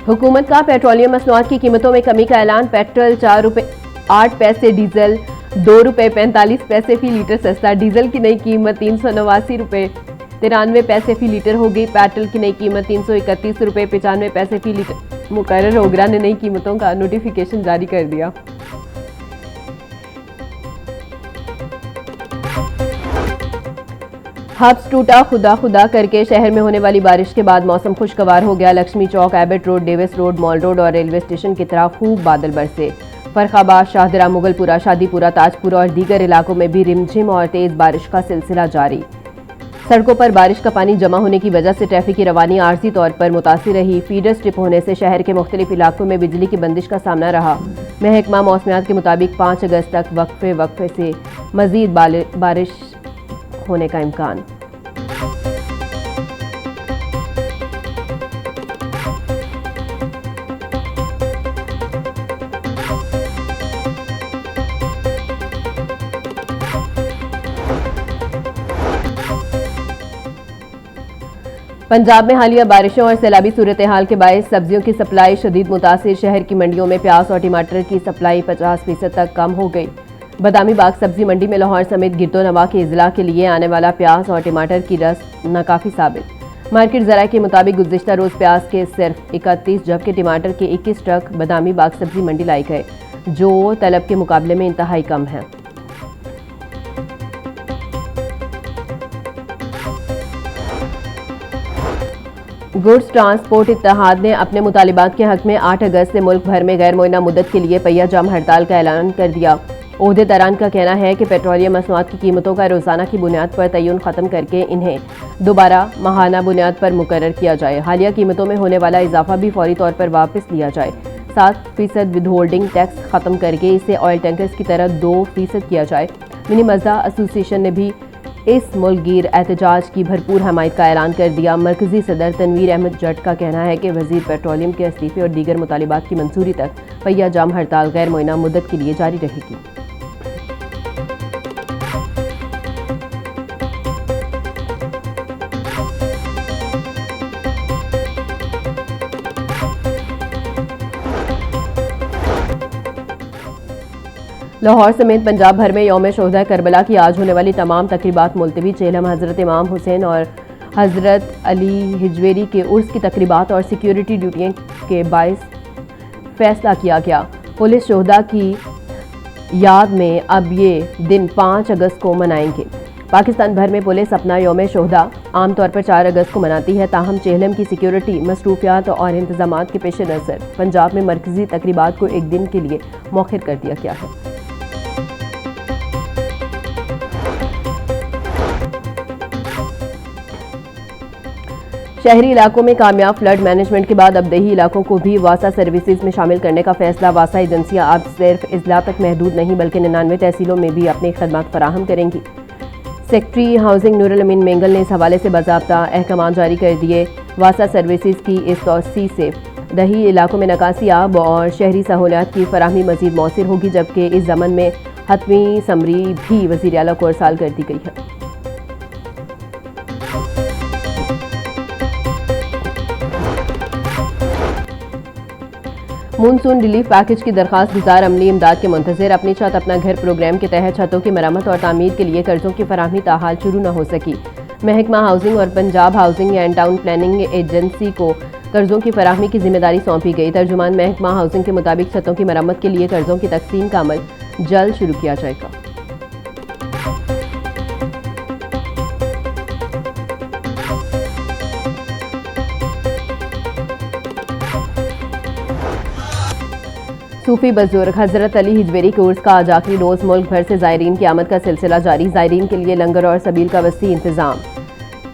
हुकूमत का पेट्रोलियम मसनूआत की कीमतों में कमी का ऐलान। पेट्रोल 4 रुपये 8 पैसे, डीजल 2 रुपये 45 पैसे फी लीटर सस्ता। डीजल की नई कीमत 389 रुपये 93 पैसे फी लीटर हो गई। पेट्रोल की नई कीमत 331 रुपये 95 पैसे फी लीटर मुकर्रर। ओगरा ने नई कीमतों का नोटिफिकेशन जारी कर दिया। हब्स टूटा, खुदा खुदा करके। शहर में होने वाली बारिश के बाद मौसम खुशगवार हो गया। Lakshmi Chowk, Abbott road, Davis road, mall road और रेलवे स्टेशन की तरफ खूब बादल बरसे। फरखाबाद, शाहदरा, मुगलपुरा, शादीपुरा, ताजपुरा और दीगर इलाकों में भी रिमझिम और तेज बारिश का सिलसिला जारी। सड़कों पर बारिश का पानी जमा होने की वजह से ट्रैफिक की रवानी आर्जी तौर पर मुतासिर रही। फीडर स्ट्रिप होने से शहर के मुख्तलिफ इलाकों में बिजली की बंदिश का सामना रहा। महकमा मौसमियात के मुताबिक 5 अगस्त तक वक्फे से मजीद बारिश होने का इम्कान। पंजाब में हालिया बारिशों और सैलाबी सूरत हाल के बायस सब्जियों की सप्लाई शदीद मुतासिर। शहर की मंडियों में प्याज और टमाटर की सप्लाई 50% तक कम हो गई। बदामी बाग सब्जी मंडी में लाहौर समेत गिरदोनवा के इजला के लिए आने वाला प्याज और टमाटर की रस नाकाफी साबित। मार्केट जराये के मुताबिक गुज़िश्ता रोज प्याज के सिर्फ 31 जबकि टमाटर के 21 ट्रक बदामी बाग सब्जी मंडी लाई गए, जो तलब के मुकाबले में इंतहाई कम है। गुड्स ट्रांसपोर्ट इत्तेहाद ने अपने मुतालिबात के हक में 8 अगस्त से मुल्क भर में गैर मुअय्यना मुद्दत के लिए पहिया जाम हड़ताल का ऐलान कर दिया। ओहदेदारान का कहना है कि पेट्रोलियम मसनूआत की कीमतों का रोजाना की बुनियाद पर तयन खत्म करके इन्हें दोबारा माहाना बुनियाद पर मुकर्रर किया जाए। हालिया कीमतों में होने वाला इजाफा भी फौरी तौर पर वापस लिया जाए। 7% विदहोल्डिंग टैक्स खत्म करके इसे ऑयल टैंकर्स की तरह 2% किया जाए। मिनी मज़दा एसोसिएशन ने भी इस मुल्कगीर एहतजाज की भरपूर हमायत का ऐलान कर दिया। मरकजी सदर तनवीर अहमद जट का कहना है कि वजीर पेट्रोलियम के इस्तीफे और दीगर मुतालिबात की मंजूरी तक पहिया जाम हड़ताल गैर मुअय्यना मुद्दत के लिए जारी रहेगी। लाहौर समेत पंजाब भर में यौम शोहदा करबला की आज होने वाली तमाम तकरीबात मुलतवी। चेलम हज़रत इमाम हुसैन और हज़रत अली हिजवेरी के उर्स की तकरीबात और सिक्योरिटी ड्यूटियों के बायस फैसला किया गया। पुलिस शोहदा की याद में अब ये दिन 5 अगस्त को मनाएंगे। पाकिस्तान भर में पुलिस अपना यौम शोहदा आमतौर पर 4 अगस्त को मनाती है, ताहम चेहलम की सिक्योरिटी मसरूफियात और इंतजामात के पेश नज़र पंजाब में मरकजी तकरीबात को एक दिन के लिए मौखिर कर दिया गया है। शहरी इलाकों में कामयाब फ्लड मैनेजमेंट के बाद अब देही इलाकों को भी वासा सर्विसेज में शामिल करने का फैसला। वासा एजेंसियां अब सिर्फ इजला तक महदूद नहीं बल्कि 99 तहसीलों में भी अपनी खदमात फराहम करेंगी। सेक्रेटरी हाउसिंग नूरुल अमीन मेंगल ने इस हवाले से बाज़ाब्ता अहकाम जारी कर दिए। वासा सर्विसेज की इस तोसी से दही इलाकों में नकासी आब और शहरी सहूलियात की फराहमी मजीद मौसर होगी, जबकि इस ज़मन में हतमी समरी भी वज़ीर आला को इरसाल कर दी गई है। मूनसून रिलीफ पैकेज की दरखास्त गुजार अमली इमदाद के मुंतज़िर। अपनी छत अपना घर प्रोग्राम के तहत छतों की मरम्मत और तामीर के लिए कर्जों की फराहमी ताहाल शुरू न हो सकी। महकमा हाउसिंग और Punjab housing and town planning agency को कर्जों की फराहमी की जिम्मेदारी सौंपी गई। तर्जुमान महकमा हाउसिंग के मुताबिक छतों की मरम्मत के लिए कर्जों की तकसीम का अमल जल्द शुरू किया जाएगा। सूफी बुजुर्ग हज़रत अली हिजवेरी के उर्स का आज आखिरी रोज़ मुल्क भर से ज़ायरीन की आमद का सिलसिला जारी। ज़ायरीन के लिए लंगर और सबील का वसी इंतज़ाम।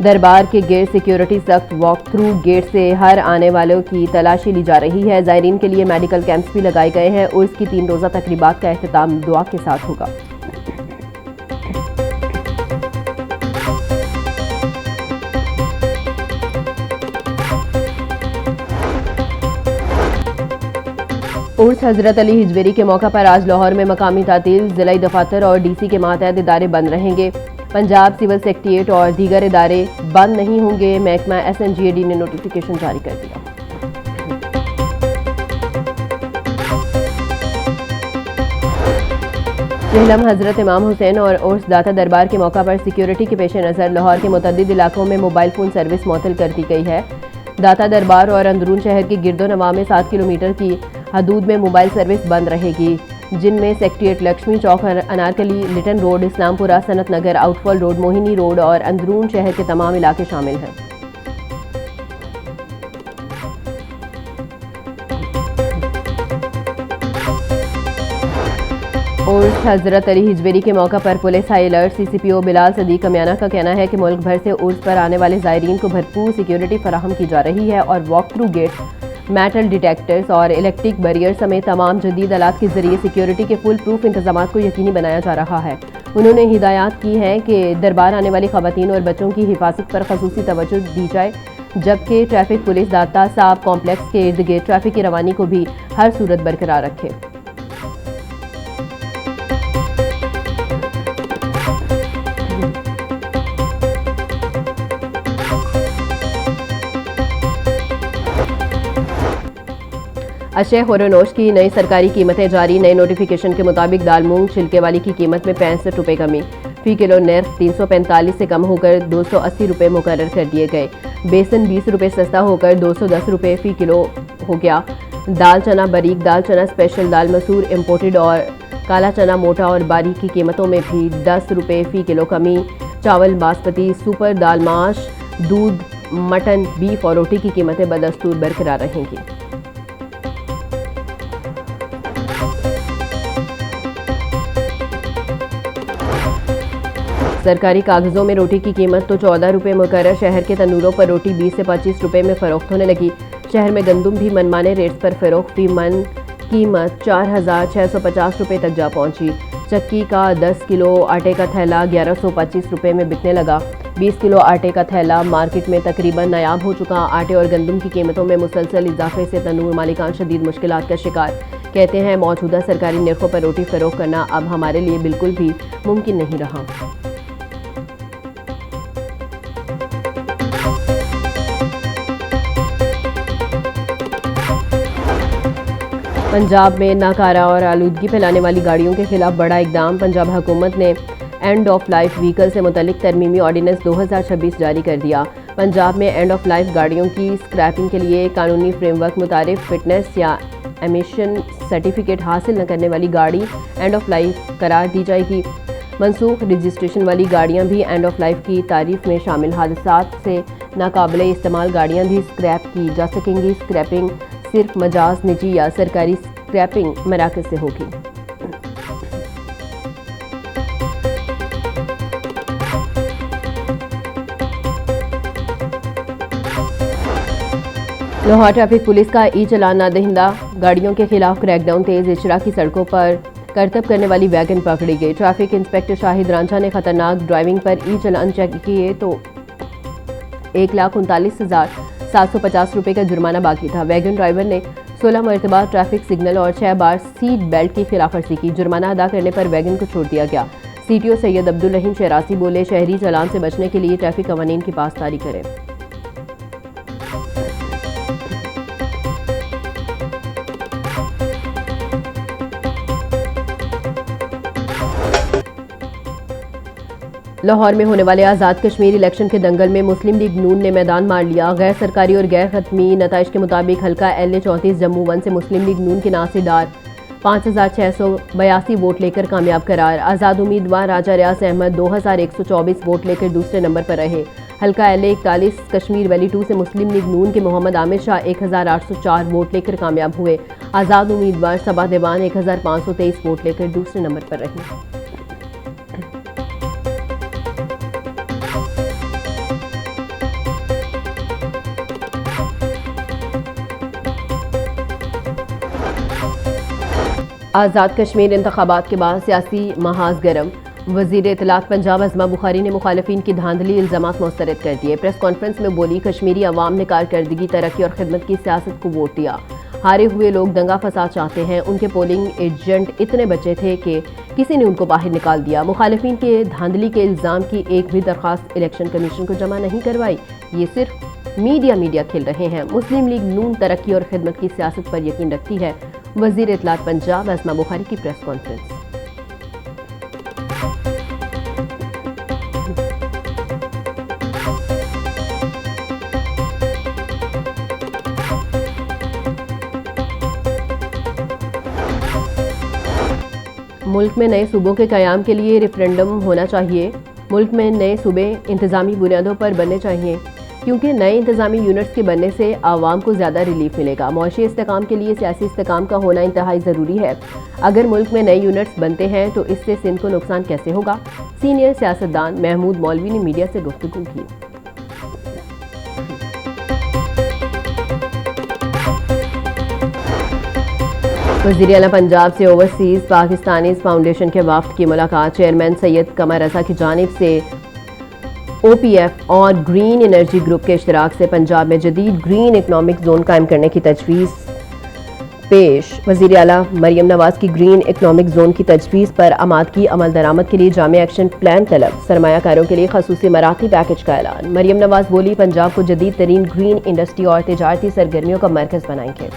दरबार के गेट सिक्योरिटी सख्त वॉक थ्रू गेट से हर आने वालों की तलाशी ली जा रही है। ज़ायरीन के लिए मेडिकल कैंप्स भी लगाए गए हैं। उर्स की 3 रोज़ा तकरीबात का अख्तिताम दुआ के साथ होगा। उर्स हज़रत अली हिजवेरी के मौका पर आज लाहौर में मकामी तातील, ज़िला दफातर और DC के मातहत इदारे बंद रहेंगे। पंजाब सिविल सेक्रेटेरिएट और दीगर इदारे बंद नहीं होंगे। महकमा SNGAD ने नोटिफिकेशन जारी कर दिया। जहलम हजरत इमाम हुसैन और उर्स दाता दरबार के मौका पर सिक्योरिटी के पेश नज़र लाहौर के मुतअद्दिद इलाकों में मोबाइल फ़ोन सर्विस मुअत्तल कर दी गई है। दाता दरबार और अंदरून शहर के गिरदो नवा में 7 किलोमीटर की हदूद में मोबाइल सर्विस बंद रहेगी, जिनमें सेक्रेटेरिएट, लक्ष्मी चौक, अनारकली, लिटन रोड, इस्लामपुरा, सनत नगर, आउटफॉल रोड, मोहिनी रोड और अंदरून शहर के तमाम इलाके शामिल हैं। और हजरत अली हिजवेरी के मौका पर police high alert. CCPO Bilal Sadiq Kamiana का कहना है कि मुल्क भर से उर्स पर आने वाले ज़ायरीन को भरपूर सिक्योरिटी फराहम की जा रही है और walk through gate, metal detectors और इलेक्ट्रिक बैरियर समेत तमाम जदीद आलात के जरिए सिक्योरिटी के फुल प्रूफ इंतजाम को यकीनी बनाया जा रहा है। उन्होंने हिदायत की है कि दरबार आने वाली खवातीन और बच्चों की हिफाजत पर खसूसी तवज्जो दी जाए, जबकि ट्रैफिक पुलिस दाता साहब कॉम्प्लेक्स के इर्द गिर्द ट्रैफिक की रवानी को भी हर सूरत बरकरार रखे। अशे खुरनोश की नई सरकारी कीमतें जारी। नए नोटिफिकेशन के मुताबिक दाल मूंग छिलके वाली की कीमत में 65 रुपये कमी, फी किलो नर्ख 345 से कम होकर 280 रुपये मुकर्रर कर दिए गए। बेसन 20 रुपये सस्ता होकर 210 रुपये फी किलो हो गया। दाल चना बारीक, दाल चना स्पेशल, दाल मसूर इम्पोर्टेड और काला चना मोटा और बारीक की कीमतों में भी 10 रुपये फी किलो कमी। चावल बासमती, सुपर, दाल माश, दूध, मटन, बीफ और रोटी की कीमतें बदस्तूर बरकरार रहेंगी। सरकारी कागजों में रोटी की कीमत तो 14 रुपये मुकर्रर। शहर के तंदूरों पर रोटी 20 से 25 रुपये में फ़रोख्त होने लगी। शहर में गंदम भी मनमाने रेट्स पर फ़रोख्त, फी मन कीमत 4,650 रुपये तक जा पहुंची। चक्की का 10 किलो आटे का थैला 1125 रुपये में बिकने लगा। 20 किलो आटे का थैला मार्केट में तकरीबन नायाब हो चुका। आटे और गंदम की कीमतों में मुसलसल इजाफे से तंदूर मालिकान शदीद मुश्किलात का शिकार। कहते हैं मौजूदा सरकारी निर्खों पर रोटी फ़रोख्त करना अब हमारे लिए बिल्कुल भी मुमकिन नहीं रहा। पंजाब में नाकारा और आलूदगी फैलाने वाली गाड़ियों के खिलाफ बड़ा इकदाम। पंजाब हुकूमत ने एंड ऑफ लाइफ व्हीकल से मुतल्लिक तरमीमी ऑर्डीनेंस 2026 जारी कर दिया। पंजाब में एंड ऑफ लाइफ गाड़ियों की स्क्रैपिंग के लिए कानूनी फ्रेमवर्क मुताबिक फिटनेस या एमिशन सर्टिफिकेट हासिल न करने वाली गाड़ी एंड ऑफ लाइफ करार दी जाएगी। मनसूख रजिस्ट्रेशन वाली गाड़ियां भी एंड ऑफ लाइफ की तारीफ में शामिल। हादसात से नाकाबिले इस्तेमाल गाड़ियां भी स्क्रैप की जा सकेंगी। स्क्रैपिंग सिर्फ मजाज, निजी या सरकारी स्क्रैपिंग मराकज से होगी। लाहौर ट्रैफिक पुलिस का ई चलान ना दहिंदा गाड़ियों के खिलाफ क्रैकडाउन तेज। इशरा की सड़कों पर करतब करने वाली वैगन पकड़ी गई। ट्रैफिक इंस्पेक्टर शाहिद रांझा ने खतरनाक ड्राइविंग पर ई चलान चेक किए तो 1,39,750 रुपये का जुर्माना बाकी था। वैगन ड्राइवर ने 16 मरतबा ट्रैफिक सिग्नल और 6 बार सीट बेल्ट की खिलाफवर्जी की। जुर्माना अदा करने पर वैगन को छोड़ दिया गया। CTO सैयद अब्दुल रहीम शहरासी बोले, शहरी चालान से बचने के लिए ट्रैफिक कवानीन की पासदारी करें। लाहौर में होने वाले आज़ाद कश्मीर इलेक्शन के दंगल में मुस्लिम लीग नून ने मैदान मार लिया। गैर सरकारी और गैर खत्मी नताइज के मुताबिक हल्का LA 34 जम्मू 1 से मुस्लिम लीग नून के नासेदार 5,682 वोट लेकर कामयाब करार। आज़ाद उम्मीदवार राजा रियाज अहमद 2,124 वोट लेकर दूसरे नंबर पर रहे। हल्का LA 41 कश्मीर वैली 2 से मुस्लिम लीग नून के मोहम्मद आमिर शाह 1,804 वोट लेकर कामयाब हुए। आज़ाद उम्मीदवार सबा देवान 1,523 वोट लेकर दूसरे नंबर पर रहे। आज़ाद कश्मीर इंतखाबात के बाद सियासी महाज गर्म। वज़ीर इत्तलात पंजाब अज़मा बुखारी ने मुखालिफिन की धांधली इल्ज़ामात मुस्तरद कर दिए। प्रेस कॉन्फ्रेंस में बोली, कश्मीरी अवाम ने कारकर्दगी, तरक्की और खिदमत की सियासत को वोट दिया। हारे हुए लोग दंगा फसाद चाहते हैं। उनके पोलिंग एजेंट इतने बचे थे कि किसी ने उनको बाहर निकाल दिया। मुखालिफिन के धांधली के इल्ज़ाम की एक भी दरख्वास्त इलेक्शन कमीशन को जमा नहीं करवाई। ये सिर्फ मीडिया खेल रहे हैं। मुस्लिम लीग नून तरक्की और खिदमत की सियासत पर यकीन रखती है। वज़ीर इत्तलात पंजाब अज़मा बुखारी की प्रेस कॉन्फ्रेंस। मुल्क में नए सूबों के क़याम के लिए रेफरेंडम होना चाहिए। मुल्क में नए सूबे इंतज़ामी बुनियादों पर बनने चाहिए, क्योंकि नए इंतज़ामी यूनिट्स के बनने से आवाम को ज़्यादा रिलीफ मिलेगा। मुआशी इस्तेकाम के लिए सियासी इस्तेकाम का होना इंतहाई ज़रूरी है। अगर मुल्क में नए यूनिट्स बनते हैं तो इससे सिंध को नुकसान कैसे होगा? सीनियर सियासतदान महमूद मौलवी ने मीडिया से गुफ्तगू की। वज़ीर आला पंजाब से ओवरसीज़ पाकिस्तानी फाउंडेशन के वफ़द की मुलाकात। चेयरमैन सैयद कमर रज़ा की जानिब से OPF और ग्रीन एनर्जी ग्रुप के इश्तराक से पंजाब में जदीद ग्रीन इकनॉमिक जोन कायम करने की तजवीज़ पेश। वज़ीर आला मरियम नवाज की ग्रीन इकनॉमिक जोन की तजवीज़ पर आमादगी अमल दरामद के लिए जामे एक्शन प्लान तलब। सरमायाकारों के लिए खसूसी मराठी पैकेज का ऐलान। मरियम नवाज बोली, पंजाब को जदीद तरीन ग्रीन इंडस्ट्री और तिजारती सरगर्मियों का मरकज़ बनाएंगे।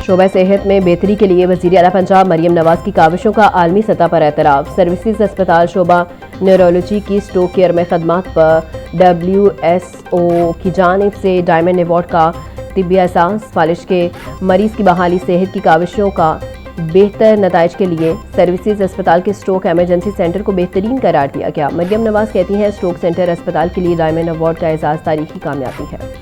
शोबा सेहत में बेहतरी के लिए वज़ीर आला पंजाब मरियम नवाज की काविशों का आलमी सतह पर एतराफ़। सर्विसेज अस्पताल शोबा न्यूरोलॉजी की स्ट्रोक केयर में खदमात पर WHO की जानिब से डायमंड अवार्ड का तिब्बी एहसास। फालिश के मरीज़ की बहाली सेहत की काविशों का बेहतर नताइज के लिए सर्विसेज अस्पताल के स्ट्रोक एमरजेंसी सेंटर को बेहतरीन करार दिया गया। मरियम नवाज कहती हैं, स्ट्रोक सेंटर अस्पताल के लिए डायमंड अवार्ड का एजाज़ तारीखी कामयाबी है।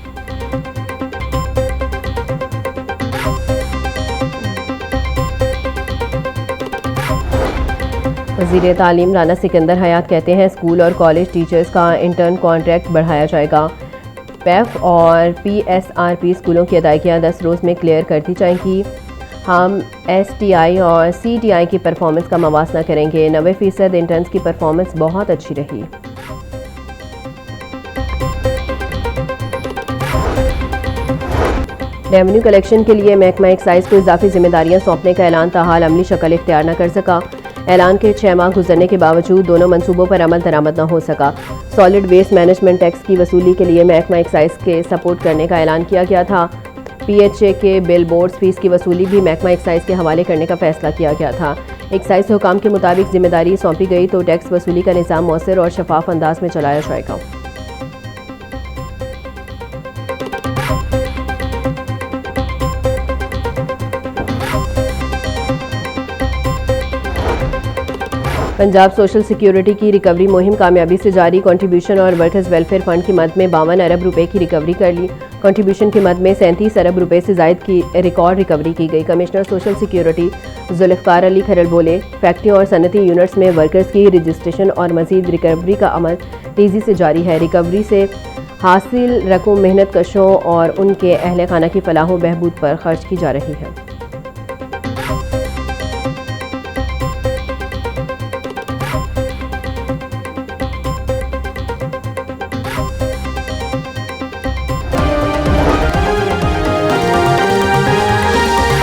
वज़ीर तालीम राना सिकंदर हयात कहते हैं, स्कूल और कॉलेज टीचर्स का इंटर्न कॉन्ट्रैक्ट बढ़ाया जाएगा। PEF और PSRP स्कूलों की अदायगियाँ 10 रोज़ में क्लियर कर दी जाएंगी। हम STI और CTI की परफॉर्मेंस का मवासना करेंगे। 90% इंटर्न्स की परफॉर्मेंस बहुत अच्छी रही। रेवेन्यू कलेक्शन के लिए महकमा एक्साइज को इजाफी जिम्मेदारियां सौंपने का ऐलान ताहाल अमली शक्ल इख्तियार न कर सका। ऐलान के 6 माह गुजरने के बावजूद दोनों मंसूबों पर अमल दरामद न हो सका। सॉलिड वेस्ट मैनेजमेंट टैक्स की वसूली के लिए महकमा एक्साइज के सपोर्ट करने का ऐलान किया गया था। PHA के बिल बोर्ड्स फीस की वसूली भी महकमा एक्साइज के हवाले करने का फैसला किया गया था। एक्साइज हुकाम के मुताबिक जिम्मेदारी सौंपी गई तो टैक्स वसूली का निज़ाम मौसर और शफाफ अंदाज में चलाया जाएगा। पंजाब सोशल सिक्योरिटी की रिकवरी मुहिम कामयाबी से जारी। कंट्रीब्यूशन और वर्कर्स वेलफेयर फंड की मद में 52 अरब रुपए की रिकवरी कर ली। कंट्रीब्यूशन की मद में 37 अरब रुपए से जायद की रिकॉर्ड रिकवरी की गई। Commissioner social security Zulfiqar Ali Kharal बोले, फैक्ट्रियों और सनती यूनिट्स में वर्कर्स की रजिस्ट्रेशन और मजीद रिकवरी का अमल तेज़ी से जारी है। रिकवरी से हासिल रकम मेहनत कशों और उनके अहल खाना की फलाह व बहबूद पर खर्च की जा रही है।